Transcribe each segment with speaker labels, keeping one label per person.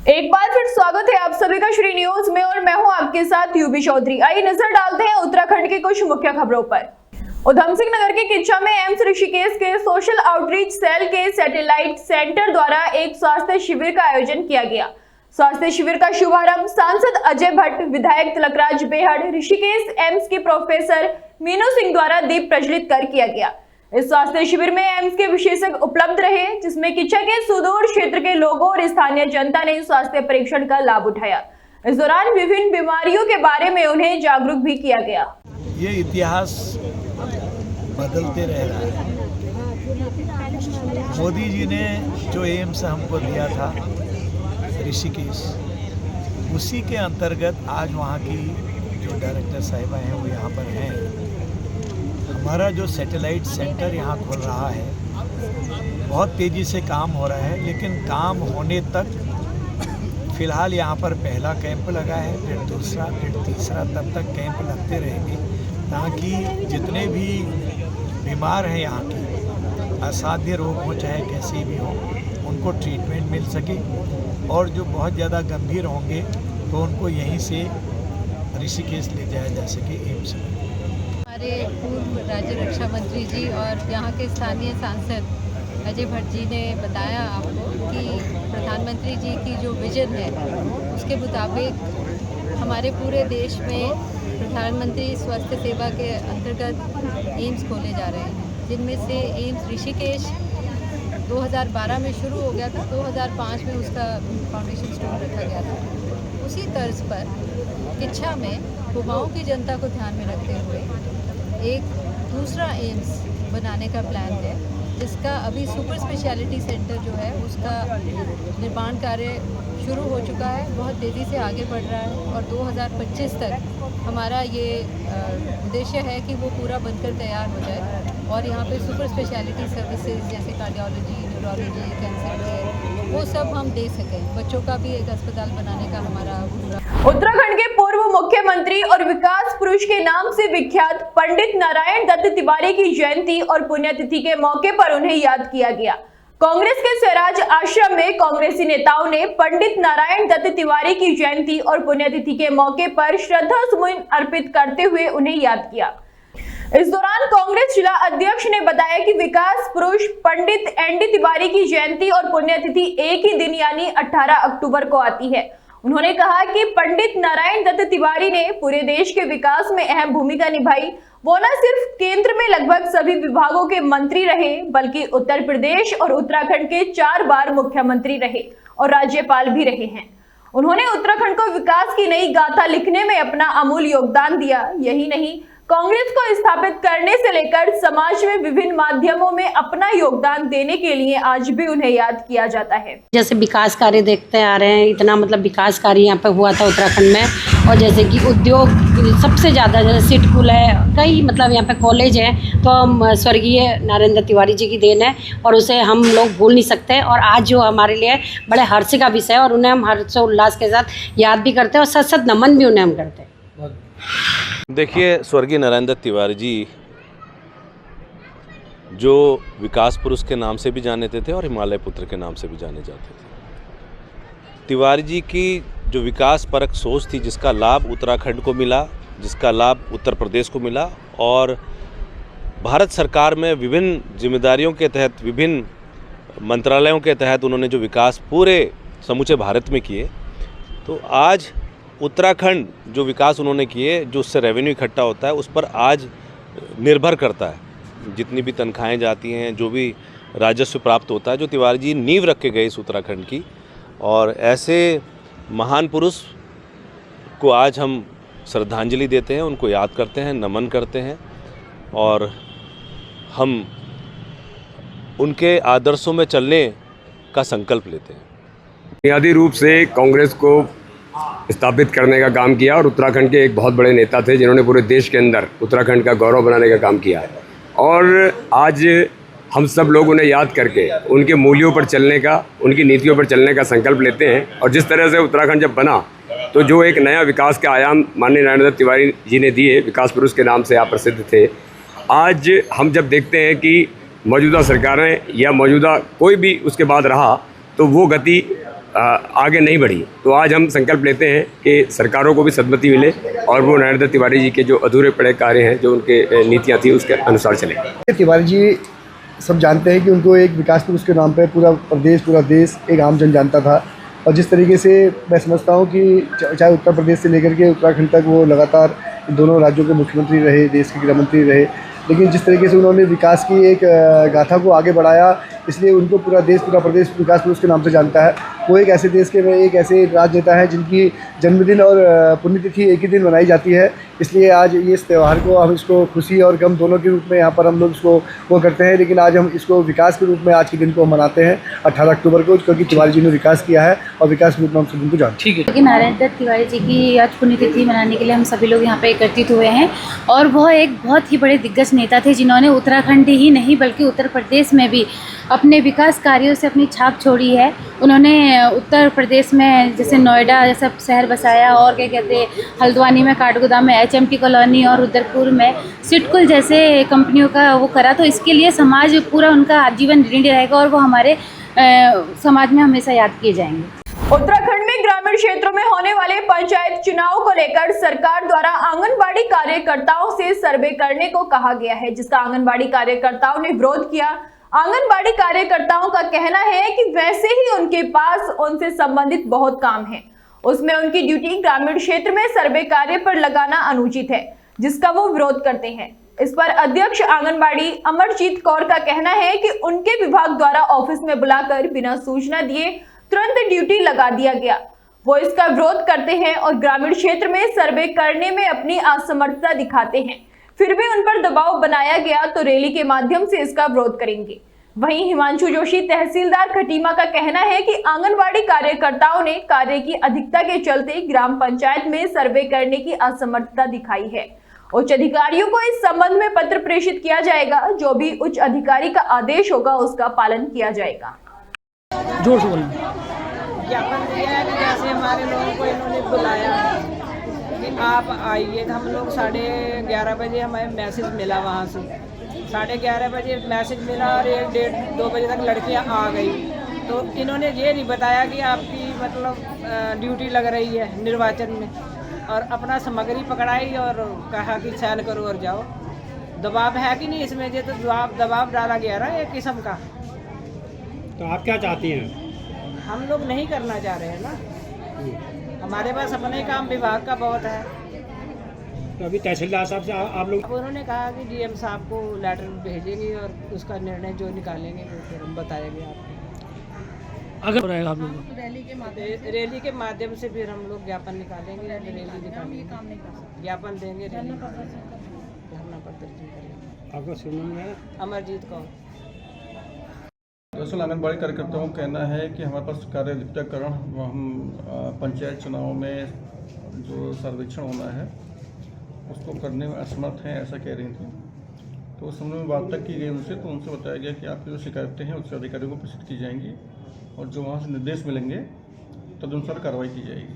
Speaker 1: एक बार फिर स्वागत है आप सभी का श्री न्यूज में और मैं हूं आपके साथ यूबी चौधरी। आइए नजर डालते हैं उत्तराखंड के कुछ मुख्य खबरों पर। उधम सिंह नगर के किच्चा में एम्स ऋषिकेश के सोशल आउटरीच सेल के सैटेलाइट सेंटर द्वारा एक स्वास्थ्य शिविर का आयोजन किया गया। स्वास्थ्य शिविर का शुभारंभ सांसद अजय भट्ट, विधायक तिलकराज बेहड़, ऋषिकेश एम्स के प्रोफेसर मीनू सिंह द्वारा दीप प्रज्वलित कर किया गया। इस स्वास्थ्य शिविर में एम्स के विशेषज्ञ उपलब्ध रहे, जिसमें किच्चा के सुदूर क्षेत्र के लोगों और स्थानीय जनता ने स्वास्थ्य परीक्षण का लाभ उठाया। इस दौरान विभिन्न बीमारियों के बारे में उन्हें जागरूक भी किया गया।
Speaker 2: ये इतिहास बदलते रह रहा है। मोदी जी ने जो एम्स हमको दिया था ऋषिकेश, उसी के अंतर्गत आज वहाँ की जो डायरेक्टर साहिबा हैं वो यहाँ पर हैं। हमारा जो सैटेलाइट सेंटर यहाँ खुल रहा है, बहुत तेज़ी से काम हो रहा है, लेकिन काम होने तक फ़िलहाल यहाँ पर पहला कैंप लगा है, फिर दूसरा, फिर तीसरा, तब तक कैंप लगते रहेंगे ताकि जितने भी बीमार हैं यहाँ के, असाध्य रोग हो चाहे कैसे भी हो, उनको ट्रीटमेंट मिल सके और जो बहुत ज़्यादा गंभीर होंगे तो उनको यहीं से ऋषिकेश ले जाया जा सके एम्स में।
Speaker 3: हमारे पूर्व राज्य रक्षा मंत्री जी और यहाँ के स्थानीय सांसद अजय भट्ट जी ने बताया आपको कि प्रधानमंत्री जी की जो विजन है उसके मुताबिक हमारे पूरे देश में प्रधानमंत्री स्वास्थ्य सेवा के अंतर्गत एम्स खोले जा रहे हैं, जिनमें से एम्स ऋषिकेश 2012 में शुरू हो गया था। 2005 में उसका फाउंडेशन स्टोन रखा गया था। उसी तर्ज पर किच्छा में कुमाऊं की जनता को ध्यान में रखते हुए एक दूसरा एम्स बनाने का प्लान है, जिसका अभी सुपर स्पेशलिटी सेंटर जो है उसका निर्माण कार्य शुरू हो चुका है, बहुत तेज़ी से आगे बढ़ रहा है और 2025 तक हमारा ये उद्देश्य है कि वो पूरा बनकर तैयार हो जाए और यहाँ पे सुपर स्पेशलिटी सर्विसेज जैसे कार्डियोलॉजी, न्यूरोलॉजी, कैंसर केयर, वो सब हम दे सकें। बच्चों का भी एक अस्पताल बनाने का हमारा पूरा।
Speaker 1: उत्तराखंड के पूर्व मुख्यमंत्री और विकास पुरुष के नाम से विख्यात पंडित नारायण दत्त तिवारी की जयंती और पुण्यतिथि के मौके पर उन्हें याद किया गया। कांग्रेस के स्वराज आश्रम में कांग्रेसी नेताओं ने पंडित नारायण दत्त तिवारी की जयंती और पुण्यतिथि के मौके पर श्रद्धा सुमन अर्पित करते हुए उन्हें याद किया। इस दौरान कांग्रेस जिला अध्यक्ष ने बताया कि विकास पुरुष पंडित एनडी तिवारी की जयंती और पुण्यतिथि एक ही दिन यानी 18 अक्टूबर को आती है। उन्होंने कहा कि पंडित नारायण दत्त तिवारी ने पूरे देश के विकास में अहम भूमिका निभाई। वो न सिर्फ केंद्र में लगभग सभी विभागों के मंत्री रहे, बल्कि उत्तर प्रदेश और उत्तराखंड के 4 बार मुख्यमंत्री रहे और राज्यपाल भी रहे हैं। उन्होंने उत्तराखंड को विकास की नई गाथा लिखने में अपना अमूल्य योगदान दिया। यही नहीं, कांग्रेस को स्थापित करने से लेकर समाज में विभिन्न माध्यमों में अपना योगदान देने के लिए आज भी उन्हें याद किया जाता है।
Speaker 4: जैसे विकास कार्य देखते आ रहे हैं, इतना मतलब विकास कार्य यहाँ पे हुआ था उत्तराखंड में, और जैसे कि उद्योग सबसे ज़्यादा, जैसे सिटकुल है, कई मतलब यहाँ पे कॉलेज है, तो हम स्वर्गीय नारायण दत्त तिवारी जी की देन है और उसे हम लोग भूल नहीं सकते। और आज जो हमारे लिए बड़े हर्ष का विषय है और उन्हें हम हर्षोल्लास के साथ याद भी करते हैं और सत सत नमन भी उन्हें हम करते हैं।
Speaker 5: देखिए, स्वर्गीय नारायण दत्त तिवारी जी जो विकास पुरुष के नाम से भी जाने जाते थे और हिमालय पुत्र के नाम से भी जाने जाते थे। तिवारी जी की जो विकास परक सोच थी, जिसका लाभ उत्तराखंड को मिला, जिसका लाभ उत्तर प्रदेश को मिला और भारत सरकार में विभिन्न जिम्मेदारियों के तहत, विभिन्न मंत्रालयों के तहत उन्होंने जो विकास पूरे समूचे भारत में किए, तो आज उत्तराखंड जो विकास उन्होंने किए, जो उससे रेवेन्यू इकट्ठा होता है, उस पर आज निर्भर करता है। जितनी भी तनख्वाहें जाती हैं, जो भी राजस्व प्राप्त होता है, जो तिवारी जी नींव रख के गए इस उत्तराखंड की, और ऐसे महान पुरुष को आज हम श्रद्धांजलि देते हैं, उनको याद करते हैं, नमन करते हैं और हम उनके आदर्शों में चलने का संकल्प लेते हैं।
Speaker 6: बुनियादी रूप से कांग्रेस को स्थापित करने का काम किया और उत्तराखंड के एक बहुत बड़े नेता थे, जिन्होंने पूरे देश के अंदर उत्तराखंड का गौरव बनाने का काम किया है। और आज हम सब लोग उन्हें याद करके उनके मूल्यों पर चलने का, उनकी नीतियों पर चलने का संकल्प लेते हैं। और जिस तरह से उत्तराखंड जब बना, तो जो एक नया विकास के आयाम माननीय नारायण दत्त तिवारी जी ने दिए, विकास पुरुष के नाम से आप प्रसिद्ध थे। आज हम जब देखते हैं कि मौजूदा सरकारें या मौजूदा कोई भी उसके बाद रहा, तो वो गति आगे नहीं बढ़ी। तो आज हम संकल्प लेते हैं कि सरकारों को भी सदमति मिले और वो नरेंद्र तिवारी जी के जो अधूरे पड़े कार्य हैं, जो उनके नीतियाँ थी, उसके अनुसार चले।
Speaker 7: तिवारी जी सब जानते हैं कि उनको एक विकास पुरुष के नाम पर पूरा प्रदेश, पूरा देश, एक आम जन जानता था। और जिस तरीके से मैं समझता हूँ कि चाहे उत्तर प्रदेश से लेकर के उत्तराखंड तक वो लगातार दोनों राज्यों के मुख्यमंत्री रहे, देश के गृह मंत्री रहे, लेकिन जिस तरीके से उन्होंने विकास की एक गाथा को आगे बढ़ाया, इसलिए उनको पूरा देश, पूरा प्रदेश विकास पुरुष के नाम से जानता है। वो एक ऐसे देश के एक ऐसे राजनेता हैं जिनकी जन्मदिन और पुण्यतिथि एक ही दिन मनाई जाती है। इसलिए आज ये इस त्यौहार को हम इसको खुशी और गम दोनों के रूप में यहाँ पर हम लोग इसको वो करते हैं, लेकिन आज हम इसको विकास के रूप में आज के दिन को हम मनाते हैं 18 अक्टूबर को, क्योंकि तिवारी जी ने विकास किया है और विकास के रूप में हम सभी को जानते हैं।
Speaker 8: क्योंकि नारायण दत्त तिवारी जी की आज पुण्यतिथि मनाने के लिए हम सभी लोग यहाँ पे एकत्रित हुए हैं और वह एक बहुत ही बड़े दिग्गज नेता थे जिन्होंने उत्तराखंड ही नहीं बल्कि उत्तर प्रदेश में भी अपने विकास कार्यों से अपनी छाप छोड़ी है। उन्होंने उत्तर प्रदेश में जैसे नोएडा जैसा शहर बसाया और क्या कहते हैं, हल्द्वानी में काठगोदाम में HMT कॉलोनी और रुद्रपुर में सिटकुल जैसे कंपनियों का वो करा। तो इसके लिए समाज पूरा उनका आजीवन ऋणी रहेगा और वो हमारे समाज में हमेशा याद किए जाएंगे।
Speaker 1: उत्तराखंड में ग्रामीण क्षेत्रों में होने वाले पंचायत चुनाव को लेकर सरकार द्वारा आंगनबाड़ी कार्यकर्ताओं से सर्वे करने को कहा गया है, जिसका आंगनबाड़ी कार्यकर्ताओं ने विरोध किया। आंगनबाड़ी कार्यकर्ताओं का कहना है कि वैसे ही उनके पास उनसे संबंधित बहुत काम है, उसमें उनकी ड्यूटी ग्रामीण क्षेत्र में सर्वे कार्य पर लगाना अनुचित है, जिसका वो विरोध करते हैं। इस पर अध्यक्ष आंगनबाड़ी अमरजीत कौर का कहना है कि उनके विभाग द्वारा ऑफिस में बुलाकर बिना सूचना दिए तुरंत ड्यूटी लगा दिया गया। वो इसका विरोध करते हैं और ग्रामीण क्षेत्र में सर्वे करने में अपनी असमर्थता दिखाते हैं। फिर भी उन पर दबाव बनाया गया तो रैली के माध्यम से इसका विरोध करेंगे। वहीं हिमांशु जोशी तहसीलदार खटीमा का कहना है कि आंगनबाड़ी कार्यकर्ताओं ने कार्य की अधिकता के चलते ग्राम पंचायत में सर्वे करने की असमर्थता दिखाई है। उच्च अधिकारियों को इस संबंध में पत्र प्रेषित किया जाएगा। जो भी उच्च अधिकारी का आदेश होगा उसका पालन किया जाएगा।
Speaker 9: जोर से बोलना। ज्ञापन दिया है कि जैसे हमारे लोगों को इन्होंने बुलाया कि आप आइए, हम लोग 11:30 बजे हमें मैसेज मिला, वहाँ से 11:30 बजे मैसेज मिला और 1-1:30-2 बजे तक लड़कियाँ आ गई। तो इन्होंने ये नहीं बताया कि आपकी मतलब ड्यूटी लग रही है निर्वाचन में, और अपना सामग्री पकड़ाई और कहा कि साइन करो और जाओ। दबाव है कि नहीं इसमें? ये तो दबाव डाला गया ना एक किस्म का।
Speaker 10: तो आप क्या चाहती हैं?
Speaker 9: हम लोग नहीं करना चाह रहे हैं ना, हमारे पास अपने काम विभाग का बहुत है।
Speaker 10: तो अभी तहसीलदार साहब से आप लोग,
Speaker 9: अब उन्होंने कहा कि डीएम साहब को लेटर भेजेंगे और उसका निर्णय जो निकालेंगे वो फिर हम बताएंगे आपको।
Speaker 10: अगर रहेगा आप लोग
Speaker 9: रैली के माध्यम से फिर हम लोग ज्ञापन निकालेंगे, रैली निकालेंगे, ज्ञापन देंगे, धरना प्रदर्शन करेंगे।
Speaker 10: आपका सुनना है?
Speaker 9: अमरजीत कौर।
Speaker 11: दरअसल आंगनबाड़ी कार्यकर्ताओं का कहना है कि हमारे पास कार्य अधिकताकरण, हम पंचायत चुनाव में जो सर्वेक्षण होना है उसको करने में असमर्थ हैं, ऐसा कह रही थी। तो उस समय में बात तक की गई उनसे, तो उनसे बताया गया कि आपकी जो शिकायतें हैं उससे अधिकारियों को प्रेषित की जाएंगी और जो वहाँ से निर्देश मिलेंगे तदनुसार कार्रवाई की जाएगी।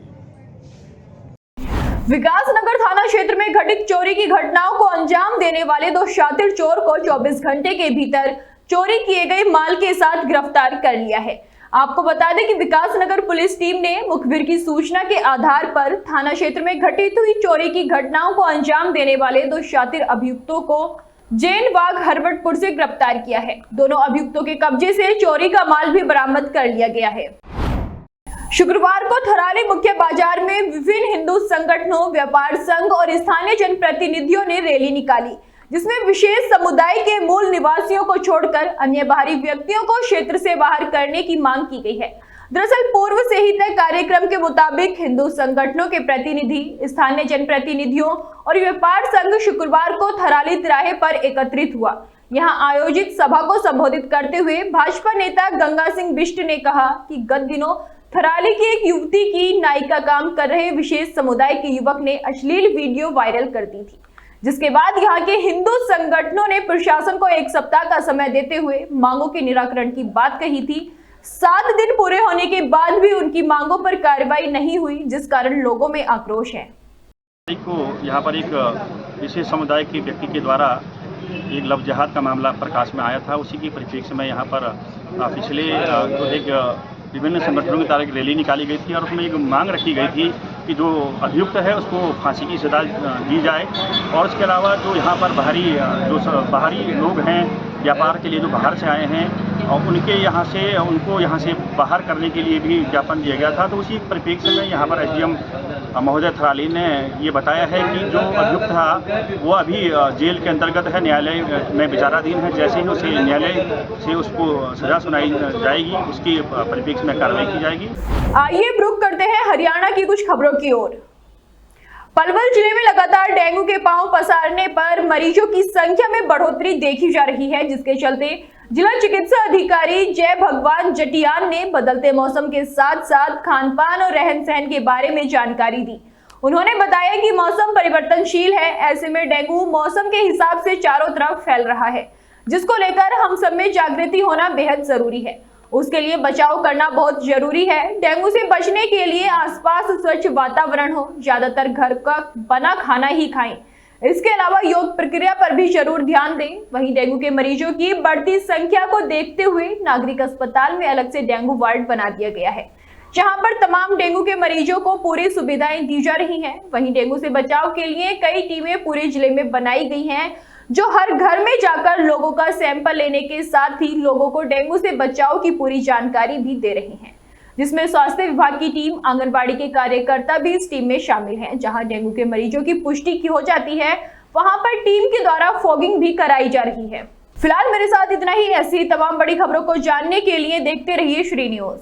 Speaker 1: विकासनगर थाना क्षेत्र में घटित चोरी की घटनाओं को अंजाम देने वाले 2 शातिर चोर को 24 घंटे के भीतर चोरी किए गए माल के साथ गिरफ्तार कर लिया है। आपको बता दें कि विकासनगर पुलिस टीम ने मुखबिर की सूचना के आधार पर थाना क्षेत्र में घटित हुई चोरी की घटनाओं को अंजाम देने वाले 2 शातिर अभियुक्तों को जैन बाग हरवटपुर से गिरफ्तार किया है। दोनों अभियुक्तों के कब्जे से चोरी का माल भी बरामद कर लिया गया है। शुक्रवार को थराली मुख्य बाजार में विभिन्न हिंदू संगठनों, व्यापार संघ और स्थानीय जनप्रतिनिधियों ने रैली निकाली, जिसमें विशेष समुदाय के मूल निवासियों को छोड़कर अन्य बाहरी व्यक्तियों को क्षेत्र से बाहर करने की मांग की गई है। दरअसल पूर्व से ही तय कार्यक्रम के मुताबिक हिंदू संगठनों के प्रतिनिधि, स्थानीय जनप्रतिनिधियों और व्यापार संघ शुक्रवार को थराली तिराहे पर एकत्रित हुआ। यहां आयोजित सभा को संबोधित करते हुए भाजपा नेता गंगा सिंह बिष्ट ने कहा कि गत दिनों थराली की एक युवती की नाई का काम कर रहे विशेष समुदाय के युवक ने अश्लील वीडियो वायरल कर दी थी, जिसके बाद यहां के हिंदू संगठनों ने प्रशासन को 1 सप्ताह का समय देते हुए मांगों के निराकरण की बात कही थी। 7 दिन पूरे होने के बाद भी उनकी मांगों पर कार्रवाई नहीं हुई, जिस कारण लोगों में आक्रोश है।
Speaker 12: को यहाँ पर एक विशेष समुदाय के व्यक्ति के द्वारा एक लव जिहाद का मामला प्रकाश में आया था। उसी के परिप्रेक्ष्य में यहाँ पर पिछले जो एक विभिन्न संगठनों की तरह एक रैली निकाली गई थी और उसमें एक मांग रखी गई थी कि जो अभियुक्त है उसको फांसी की सजा दी जाए। और इसके अलावा जो यहाँ पर बाहरी लोग हैं, व्यापार के लिए जो बाहर से आए हैं, और उनको यहाँ से बाहर करने के लिए भी ज्ञापन दिया गया था। तो उसी परिप्रेक्ष्य में यहाँ पर एसडीएम महोदय थराली ने ये बताया है कि जो अभियुक्त था वो अभी जेल के अंतर्गत है, न्यायालय में विचाराधीन है। जैसे ही उसे न्यायालय से उसको सजा सुनाई जाएगी, उसकी परिप्रेक्ष्य में कार्रवाई की जाएगी।
Speaker 1: आइए रुख करते हैं हरियाणा की कुछ खबरों की ओर। पलवल जिले में लगातार डेंगू के पांव पसारने पर मरीजों की संख्या में बढ़ोतरी देखी जा रही है, जिसके चलते जिला चिकित्सा अधिकारी जय भगवान जटियान ने बदलते मौसम के साथ साथ खान पान और रहन सहन के बारे में जानकारी दी। उन्होंने बताया कि मौसम परिवर्तनशील है, ऐसे में डेंगू मौसम के हिसाब से चारों तरफ फैल रहा है, जिसको लेकर हम सब में जागृति होना बेहद जरूरी है। उसके लिए बचाव करना बहुत जरूरी है। डेंगू से बचने के लिए आसपास स्वच्छ वातावरण हो, ज्यादातर घर का बना खाना ही खाएं। इसके अलावा योग प्रक्रिया पर भी जरूर ध्यान दें। वहीं डेंगू के मरीजों की बढ़ती संख्या को देखते हुए नागरिक अस्पताल में अलग से डेंगू वार्ड बना दिया गया है, जहां पर तमाम डेंगू के मरीजों को पूरी सुविधाएं दी जा रही हैं। वहीं डेंगू से बचाव के लिए कई टीमें पूरे जिले में बनाई गई हैं, जो हर घर में जाकर लोगों का सैंपल लेने के साथ ही लोगों को डेंगू से बचाव की पूरी जानकारी भी दे रही हैं, जिसमें स्वास्थ्य विभाग की टीम, आंगनबाड़ी के कार्यकर्ता भी इस टीम में शामिल हैं। जहां डेंगू के मरीजों की पुष्टि की हो जाती है, वहां पर टीम के द्वारा फॉगिंग भी कराई जा रही है। फिलहाल मेरे साथ इतना ही। ऐसी तमाम बड़ी खबरों को जानने के लिए देखते रहिए श्री न्यूज।